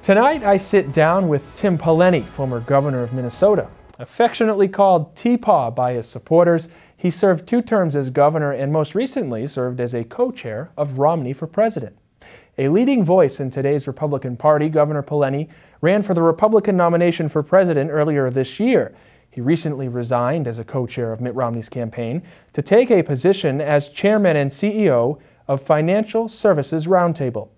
Tonight I sit down with Tim Pawlenty, former governor of Minnesota. Affectionately called T-Paw by his supporters, he served 2 terms as governor and most recently served as a co-chair of Romney for president. A leading voice in today's Republican Party, Governor Pawlenty ran for the Republican nomination for president earlier this year. He recently resigned as a co-chair of Mitt Romney's campaign to take a position as chairman and CEO of Financial Services Roundtable.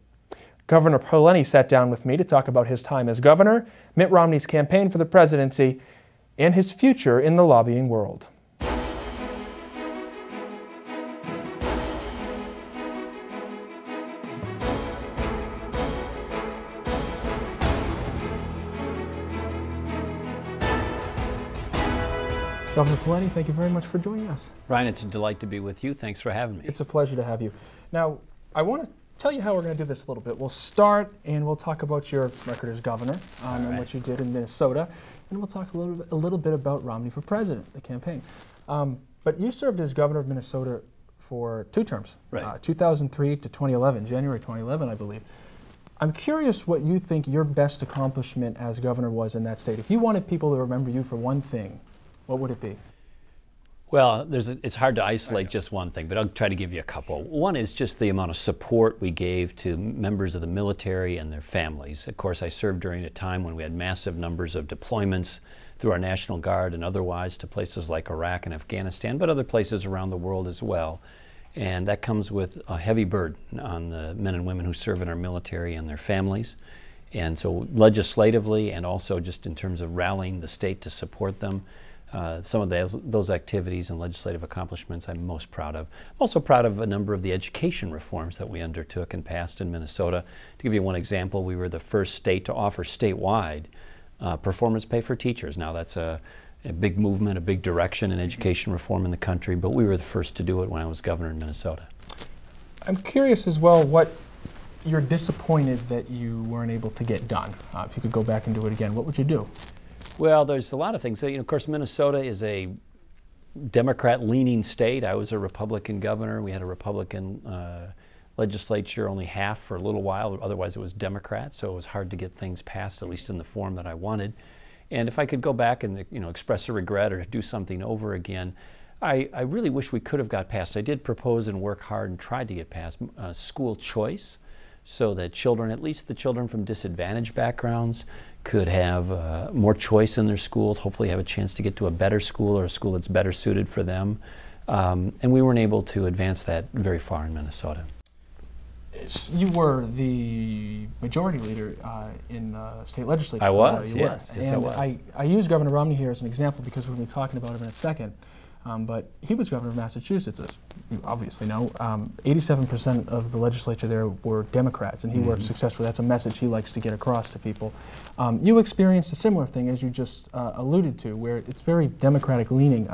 Governor Pawlenty sat down with me to talk about his time as governor, Mitt Romney's campaign for the presidency, and his future in the lobbying world. Governor Pawlenty, thank you very much for joining us. Ryan, it's a delight to be with you. Thanks for having me. It's a pleasure to have you. Now, I want to tell you how we're going to do this a little bit. We'll start and we'll talk about your record as governor and what you did in Minnesota, and we'll talk a little bit about Romney for president, the campaign. But you served as governor of Minnesota for 2 terms, right. 2003 to 2011, January 2011, I believe. I'm curious what you think your best accomplishment as governor was in that state. If you wanted people to remember you for one thing, what would it be? Well, it's hard to isolate just one thing, but I'll try to give you a couple. One is just the amount of support we gave to members of the military and their families. Of course, I served during a time when we had massive numbers of deployments through our National Guard and otherwise to places like Iraq and Afghanistan, but other places around the world as well. And that comes with a heavy burden on the men and women who serve in our military and their families. And so legislatively and also just in terms of rallying the state to support them, some of those activities and legislative accomplishments I'm most proud of. I'm also proud of a number of the education reforms that we undertook and passed in Minnesota. To give you one example, we were the first state to offer statewide performance pay for teachers. Now that's a big movement, a big direction in education reform in the country, but we were the first to do it when I was governor in Minnesota. I'm curious as well what you're disappointed that you weren't able to get done. If you could go back and do it again, what would you do? Well, there's a lot of things. So, of course, Minnesota is a Democrat-leaning state. I was a Republican governor. We had a Republican legislature, only half for a little while. Otherwise, it was Democrat, so it was hard to get things passed, at least in the form that I wanted. And if I could go back and express a regret or do something over again, I really wish we could have got passed. I did propose and work hard and tried to get passed school choice, so that children, at least the children from disadvantaged backgrounds, could have more choice in their schools, hopefully have a chance to get to a better school or a school that's better suited for them. And we weren't able to advance that very far in Minnesota. You were the majority leader in the state legislature. I was, yes. Yes, I was. I use Governor Romney here as an example because we're going to be talking about him in a second. But he was governor of Massachusetts, as you obviously know. 87% of the legislature there were Democrats, and he worked successfully. That's a message he likes to get across to people. You experienced a similar thing, as you just alluded to, where it's very Democratic leaning.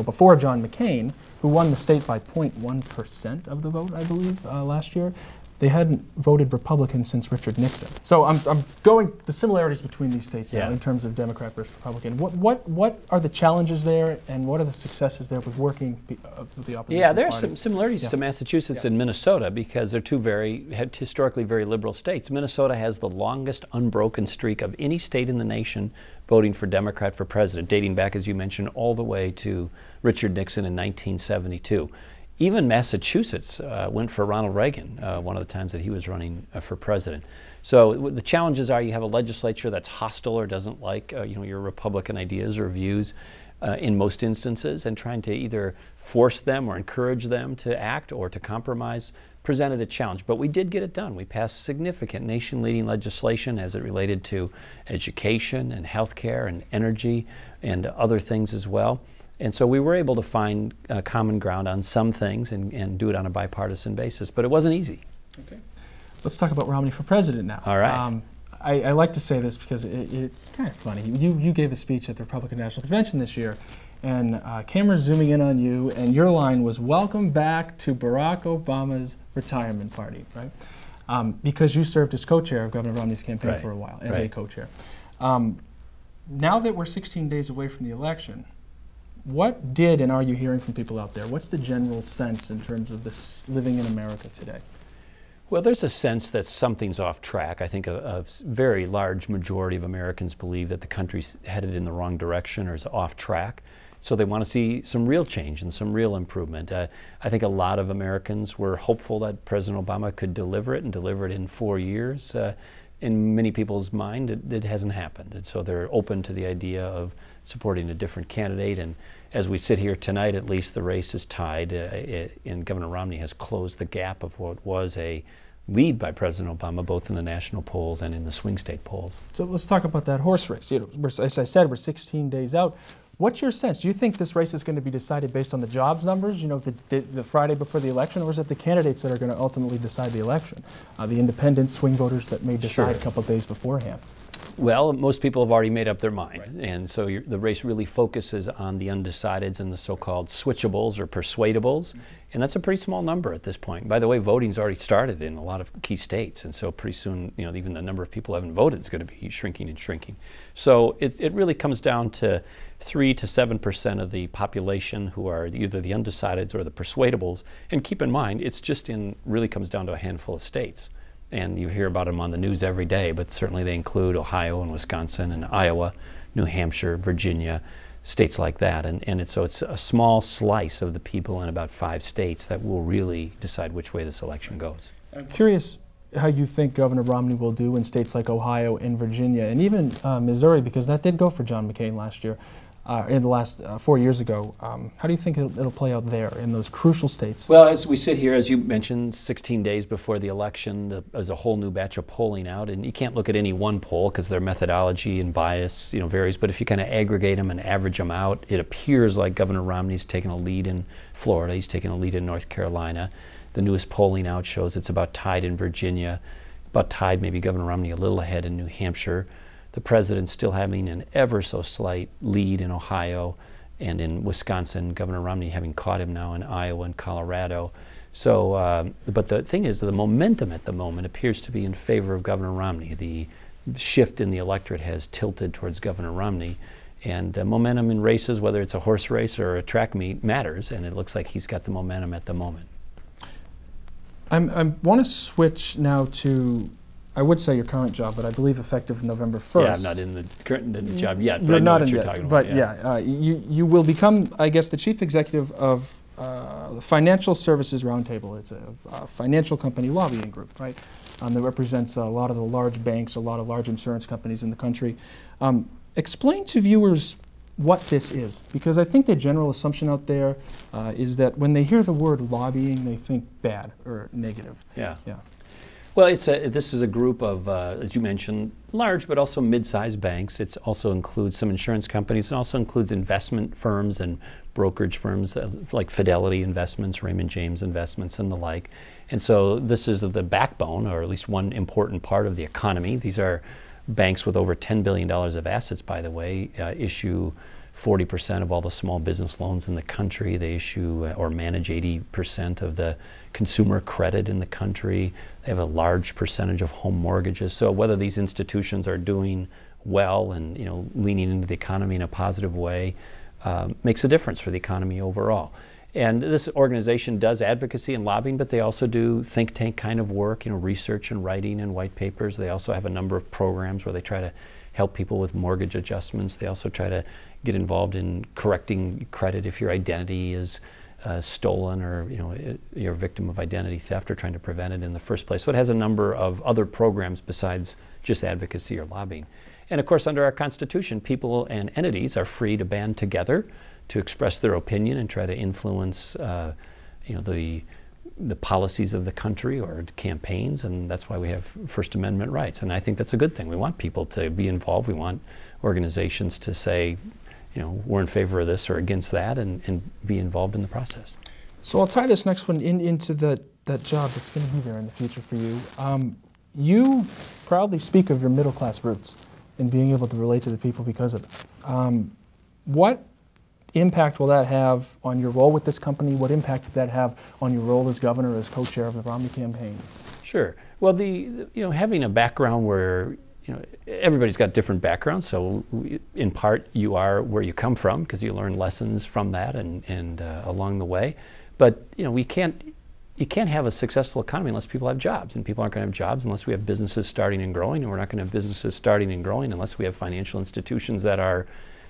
Before John McCain, who won the state by 0.1% of the vote, I believe, last year, they hadn't voted Republican since Richard Nixon. So I'm going the similarities between these states now in terms of Democrat versus Republican. What are the challenges there, and what are the successes there with working with the opposition? Yeah, there are some similarities to Massachusetts and Minnesota because they're 2 historically very liberal states. Minnesota has the longest unbroken streak of any state in the nation voting for Democrat for president, dating back, as you mentioned, all the way to Richard Nixon in 1972. Even Massachusetts went for Ronald Reagan one of the times that he was running for president. So the challenges are you have a legislature that's hostile or doesn't like your Republican ideas or views in most instances, and trying to either force them or encourage them to act or to compromise presented a challenge. But we did get it done. We passed significant nation-leading legislation as it related to education and health care and energy and other things as well. And so we were able to find common ground on some things and do it on a bipartisan basis, but it wasn't easy. Okay. Let's talk about Romney for president now. All right. I like to say this because it's kind of funny. You gave a speech at the Republican National Convention this year, and cameras zooming in on you, and your line was, "Welcome back to Barack Obama's retirement party," right? Because you served as co-chair of Governor Romney's campaign for a while, as a co-chair. Now that we're 16 days away from the election, what did and are you hearing from people out there? What's the general sense in terms of this living in America today? Well, there's a sense that something's off track. I think a very large majority of Americans believe that the country's headed in the wrong direction or is off track. So they want to see some real change and some real improvement. I think a lot of Americans were hopeful that President Obama could deliver it and deliver it in 4 years. In many people's mind, it hasn't happened. And so they're open to the idea of supporting a different candidate. And as we sit here tonight, at least the race is tied, and Governor Romney has closed the gap of what was a lead by President Obama, both in the national polls and in the swing state polls. So let's talk about that horse race. As I said, we're 16 days out. What's your sense? Do you think this race is going to be decided based on the jobs numbers, the Friday before the election, or is it the candidates that are going to ultimately decide the election? The independent swing voters that may decide a couple of days beforehand? Well, most people have already made up their mind, right. And so the race really focuses on the undecideds and the so-called switchables or persuadables, and that's a pretty small number at this point. By the way, voting's already started in a lot of key states, and so pretty soon, even the number of people who haven't voted is going to be shrinking and shrinking. So it really comes down to 3 to 7% of the population who are either the undecideds or the persuadables, and keep in mind, it's just really comes down to a handful of states. And you hear about them on the news every day, but certainly they include Ohio and Wisconsin and Iowa, New Hampshire, Virginia, states like that. So it's a small slice of the people in about 5 states that will really decide which way this election goes. I'm curious how you think Governor Romney will do in states like Ohio and Virginia, and even Missouri, because that did go for John McCain last year. In the last 4 years ago. How do you think it'll play out there in those crucial states? Well, as we sit here, as you mentioned, 16 days before the election, there's a whole new batch of polling out, and you can't look at any one poll because their methodology and bias varies, but if you kind of aggregate them and average them out, it appears like Governor Romney's taken a lead in Florida, he's taken a lead in North Carolina. The newest polling out shows it's about tied in Virginia, about tied maybe Governor Romney a little ahead in New Hampshire. The president's still having an ever so slight lead in Ohio and in Wisconsin, Governor Romney having caught him now in Iowa and Colorado. So, but the thing is, the momentum at the moment appears to be in favor of Governor Romney. The shift in the electorate has tilted towards Governor Romney, and momentum in races, whether it's a horse race or a track meet, matters, and it looks like he's got the momentum at the moment. I want to switch now to, I would say your current job, but I believe effective November 1st. Yeah, I'm not in the current job yet, but You're I know not what in you're yet, talking but about. you will become, I guess, the chief executive of the Financial Services Roundtable. It's a financial company lobbying group, right? That represents a lot of the large banks, a lot of large insurance companies in the country. Explain to viewers what this is, because I think the general assumption out there is that when they hear the word lobbying, they think bad or negative. Yeah. Well, this is a group of, as you mentioned, large but also mid-sized banks. It also includes some insurance companies and also includes investment firms and brokerage firms like Fidelity Investments, Raymond James Investments, and the like. And so this is the backbone, or at least one important part of the economy. These are banks with over $10 billion of assets, by the way, issue 40% of all the small business loans in the country. They issue or manage 80% of the consumer credit in the country. They have a large percentage of home mortgages. So whether these institutions are doing well and leaning into the economy in a positive way makes a difference for the economy overall. And this organization does advocacy and lobbying, but they also do think tank kind of work, research and writing and white papers. They also have a number of programs where they try to help people with mortgage adjustments. They also try to get involved in correcting credit if your identity is stolen, or you're a victim of identity theft, or trying to prevent it in the first place. So it has a number of other programs besides just advocacy or lobbying. And of course, under our Constitution, people and entities are free to band together to express their opinion and try to influence the policies of the country or campaigns, and that's why we have First Amendment rights. And I think that's a good thing. We want people to be involved. We want organizations to say, we're in favor of this or against that, and be involved in the process. So I'll tie this next one into that job that's going to be there in the future for you. You proudly speak of your middle-class roots and being able to relate to the people because of it. What impact will that have on your role with this company? What impact did that have on your role as governor, as co-chair of the Romney campaign? Sure. Well, having a background where everybody's got different backgrounds, so in part you are where you come from because you learn lessons from that and along the way. But we can't you can't have a successful economy unless people have jobs, and people aren't going to have jobs unless we have businesses starting and growing, and we're not going to have businesses starting and growing unless we have financial institutions that are,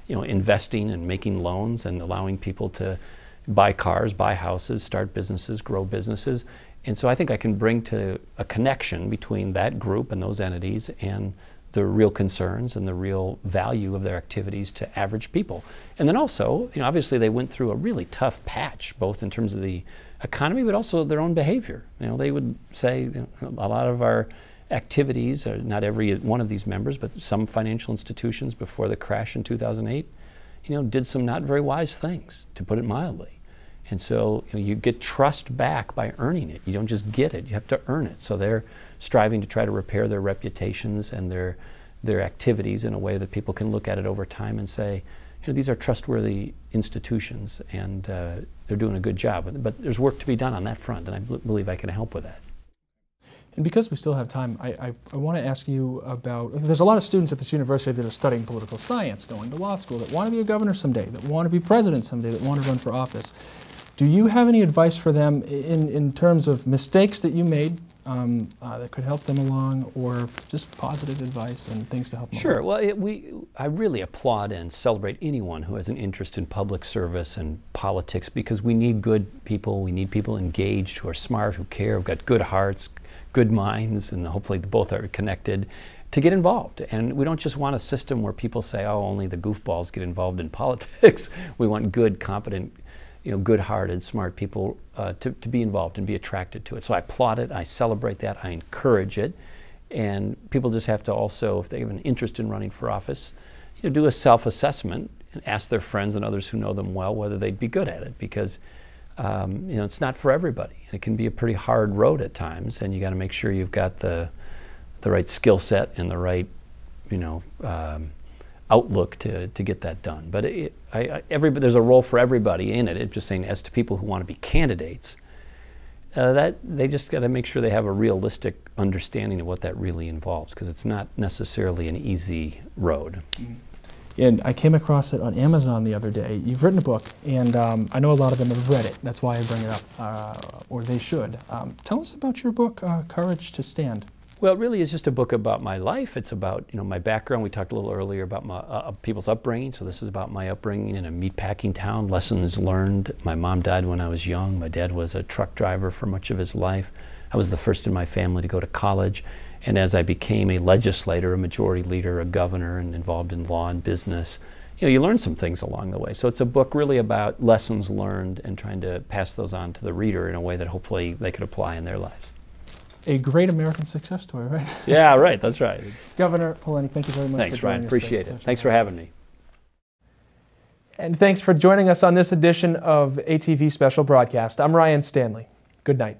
investing and making loans and allowing people to buy cars, buy houses, start businesses, grow businesses. And so I think I can bring to a connection between that group and those entities and the real concerns and the real value of their activities to average people. And then also, obviously they went through a really tough patch, both in terms of the economy, but also their own behavior. They would say a lot of our activities, not every one of these members, but some financial institutions before the crash in 2008, did some not very wise things, to put it mildly. And so you get trust back by earning it. You don't just get it, you have to earn it. So they're striving to try to repair their reputations and their activities in a way that people can look at it over time and say, these are trustworthy institutions, and they're doing a good job. But there's work to be done on that front, and I believe I can help with that. And because we still have time, I want to ask you about, there's a lot of students at this university that are studying political science, going to law school, that want to be a governor someday, that want to be president someday, that want to run for office. Do you have any advice for them in terms of mistakes that you made that could help them along, or just positive advice and things to help them Sure. along? Well, I really applaud and celebrate anyone who has an interest in public service and politics, because we need good people. We need people engaged, who are smart, who care, who've got good hearts, good minds, and hopefully both are connected, to get involved. And we don't just want a system where people say, oh, only the goofballs get involved in politics. We want good, competent, good-hearted, smart people to be involved and be attracted to it. So I applaud it, I celebrate that, I encourage it. And people just have to also, if they have an interest in running for office, do a self-assessment and ask their friends and others who know them well whether they'd be good at it, because it's not for everybody. It can be a pretty hard road at times, and you got to make sure you've got the right skill set and the right, outlook to get that done. But there's a role for everybody in it. It's just saying, as to people who want to be candidates, that they just got to make sure they have a realistic understanding of what that really involves, because it's not necessarily an easy road. Mm-hmm. And I came across it on Amazon the other day. You've written a book, and I know a lot of them have read it. That's why I bring it up, or they should. Tell us about your book, Courage to Stand. Well, it really is just a book about my life. It's about my background. We talked a little earlier about my people's upbringing, so this is about my upbringing in a meatpacking town, lessons learned. My mom died when I was young. My dad was a truck driver for much of his life. I was the first in my family to go to college. And as I became a legislator, a majority leader, a governor, and involved in law and business, you learn some things along the way. So it's a book really about lessons learned and trying to pass those on to the reader in a way that hopefully they could apply in their lives. A great American success story, right? Yeah, right, that's right. Governor Pawlenty, thank you very much. Thanks, Ryan, appreciate it. Thanks for having me. And thanks for joining us on this edition of ATV Special Broadcast. I'm Ryan Stanley. Good night.